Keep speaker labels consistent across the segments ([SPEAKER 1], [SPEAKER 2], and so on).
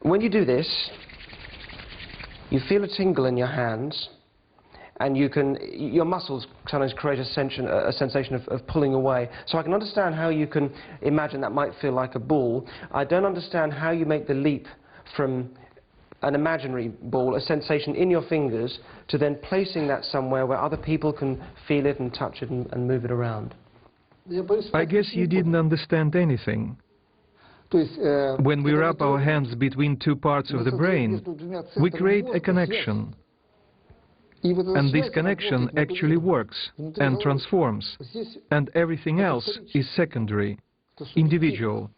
[SPEAKER 1] when you do this, you feel a tingle in your hands, and your muscles sometimes create a sensation of pulling away. So I can understand how you can imagine that might feel like a ball. I don't understand how you make the leap from an imaginary ball, a sensation in your fingers, to then placing that somewhere where other people can feel it and touch it and move it around.
[SPEAKER 2] I guess you didn't understand anything. When we wrap our hands between two parts of the brain, we create a connection. And this connection actually works and transforms. And everything else is secondary, individual.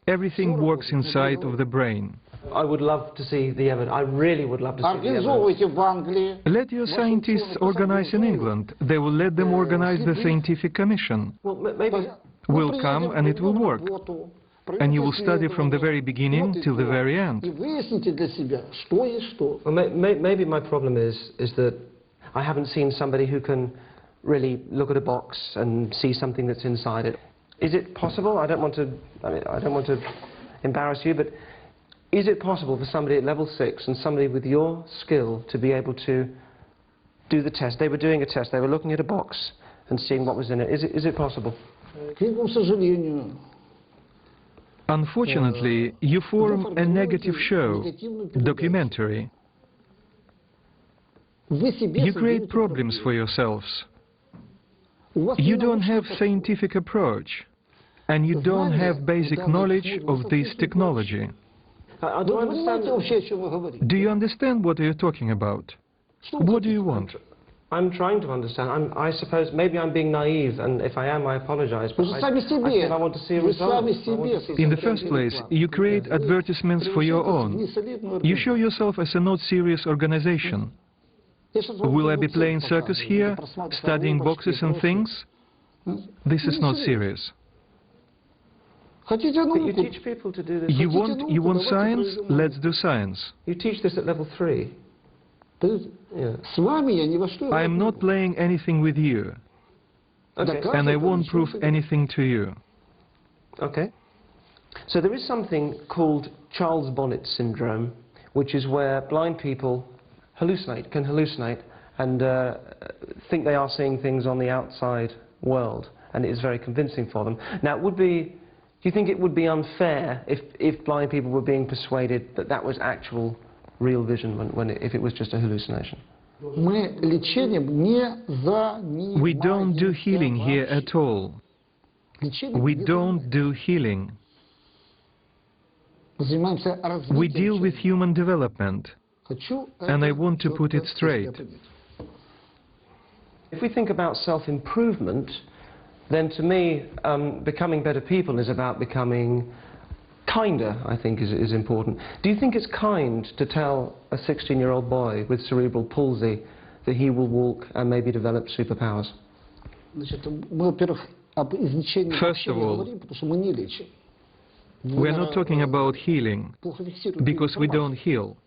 [SPEAKER 2] Everything works inside of the brain.
[SPEAKER 1] I would love to see the evidence. I really would love to see the evidence.
[SPEAKER 2] Let your scientists organize in England. They will let them organize the scientific commission.
[SPEAKER 1] Well, maybe
[SPEAKER 2] Will come and it will work. And you will study from the very beginning till the very end.
[SPEAKER 1] Well, maybe my problem is that I haven't seen somebody who can really look at a box and see something that's inside it. Is it possible? I don't want to embarrass you, but is it possible for somebody at level 6 and somebody with your skill to be able to do the test? They were doing a test. They were looking at a box and seeing what was in it. Is it possible?
[SPEAKER 2] Unfortunately, you form a negative show, documentary. You create problems for yourselves. You don't have scientific approach, and you don't have basic knowledge of this technology. Do you understand what you're talking about? What do you want?
[SPEAKER 1] I'm trying to understand. I suppose maybe I'm being naive, and if I am, I apologize. But I want to see a result.
[SPEAKER 2] In the first place, you create advertisements for your own. You show yourself as a not serious organization. Will I be playing circus here, studying boxes and things? This is not serious.
[SPEAKER 1] But you teach people to do this.
[SPEAKER 2] You want science? Let's do science.
[SPEAKER 1] You teach this at level 3. Yeah.
[SPEAKER 2] I am not playing anything with you.
[SPEAKER 1] Okay.
[SPEAKER 2] And I won't prove anything to you.
[SPEAKER 1] Okay. So there is something called Charles Bonnet syndrome, which is where blind people can hallucinate and think they are seeing things on the outside world, and it is very convincing for them. Now, do you think it would be unfair if blind people were being persuaded that that was actual real vision if it was just a hallucination?
[SPEAKER 2] We don't do healing here at all. We don't do healing. We deal with human development. And I want to put it straight.
[SPEAKER 1] If we think about self-improvement, then to me, becoming better people is about becoming kinder, I think is important. Do you think it's kind to tell a 16-year-old boy with cerebral palsy that he will walk and maybe develop superpowers?
[SPEAKER 2] First of all, we're not talking about healing, because we don't heal.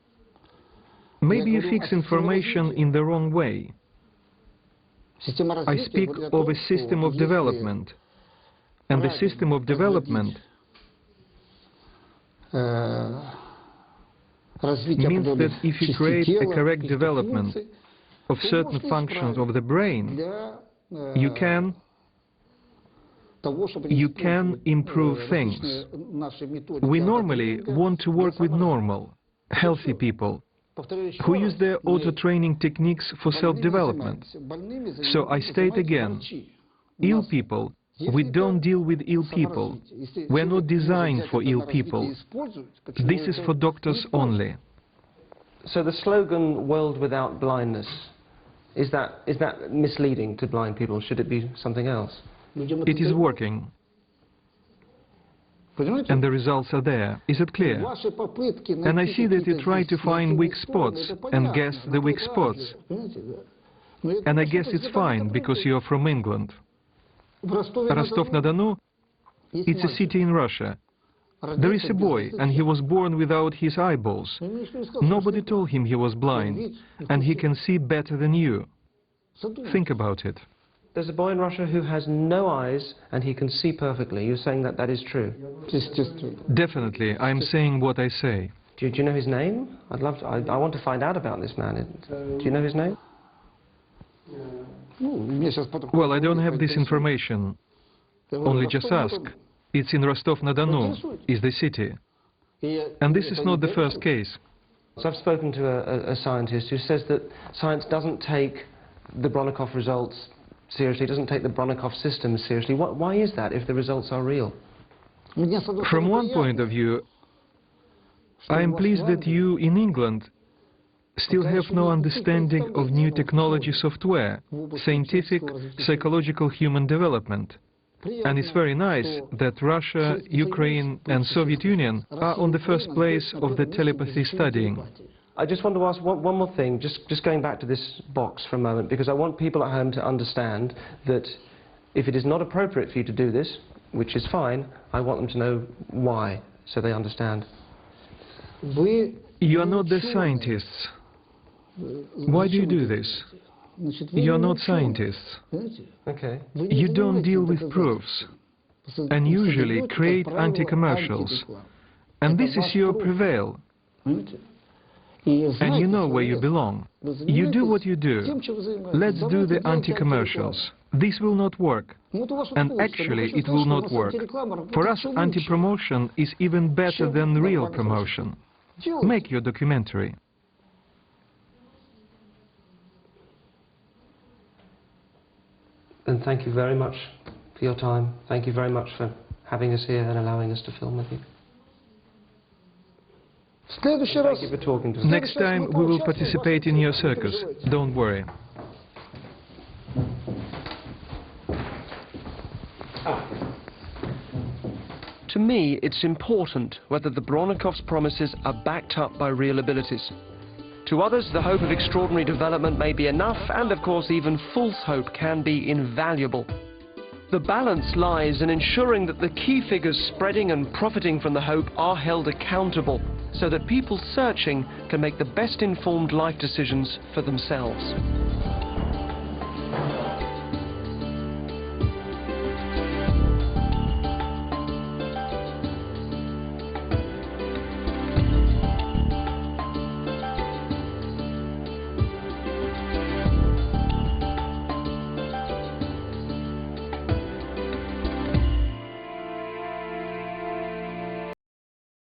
[SPEAKER 2] Maybe you fix information in the wrong way. I speak of a system of development. And the system of development means that if you create a correct development of certain functions of the brain, you can improve things. We normally want to work with normal, healthy people who use their auto-training techniques for self-development. So I state again, ill people, we don't deal with ill people. We're not designed for ill people. This is for doctors only.
[SPEAKER 1] So the slogan, "World without blindness," is that misleading to blind people? Should it be something else?
[SPEAKER 2] It is working. And the results are there. Is it clear? And I see that you try to find weak spots and guess the weak spots. And I guess it's fine, because you're from England. Rostov-na-Donu, it's a city in Russia. There is a boy, and he was born without his eyeballs. Nobody told him he was blind, and he can see better than you. Think about it.
[SPEAKER 1] There's a boy in Russia who has no eyes and he can see perfectly. You're saying that that is true?
[SPEAKER 2] Definitely, I'm saying what I say.
[SPEAKER 1] Do you know his name? I want to find out about this man. Do you know his name?
[SPEAKER 2] Well, I don't have this information. Only just ask. It's in Rostov-na-Donu, is the city. And this is not the first case.
[SPEAKER 1] So I've spoken to a scientist who says that science doesn't take the Bronnikov results seriously, doesn't take the Bronnikov system seriously. Why is that if the results are real?
[SPEAKER 2] From one point of view, I am pleased that you in England still have no understanding of new technology software, scientific, psychological human development. And it's very nice that Russia, Ukraine and Soviet Union are on the first place of the telepathy studying.
[SPEAKER 1] I just want to ask one more thing, just going back to this box for a moment, because I want people at home to understand that if it is not appropriate for you to do this, which is fine, I want them to know why, so they understand.
[SPEAKER 2] You are not the scientists. Why do you do this? You're not scientists.
[SPEAKER 1] Okay.
[SPEAKER 2] You don't deal with proofs, and usually create anti-commercials. And this is your prevail. And you know where you belong. You do what you do. Let's do the anti-commercials. This will not work. And actually, it will not work. For us, anti-promotion is even better than real promotion. Make your documentary.
[SPEAKER 1] And thank you very much for your time. Thank you very much for having us here and allowing us to film with you. Thank you for talking to us.
[SPEAKER 2] Next time we will participate in your circus. Don't worry.
[SPEAKER 1] To me, it's important whether the Bronnikov's promises are backed up by real abilities. To others, the hope of extraordinary development may be enough, and of course even false hope can be invaluable. The balance lies in ensuring that the key figures spreading and profiting from the hope are held accountable, so that people searching can make the best informed life decisions for themselves.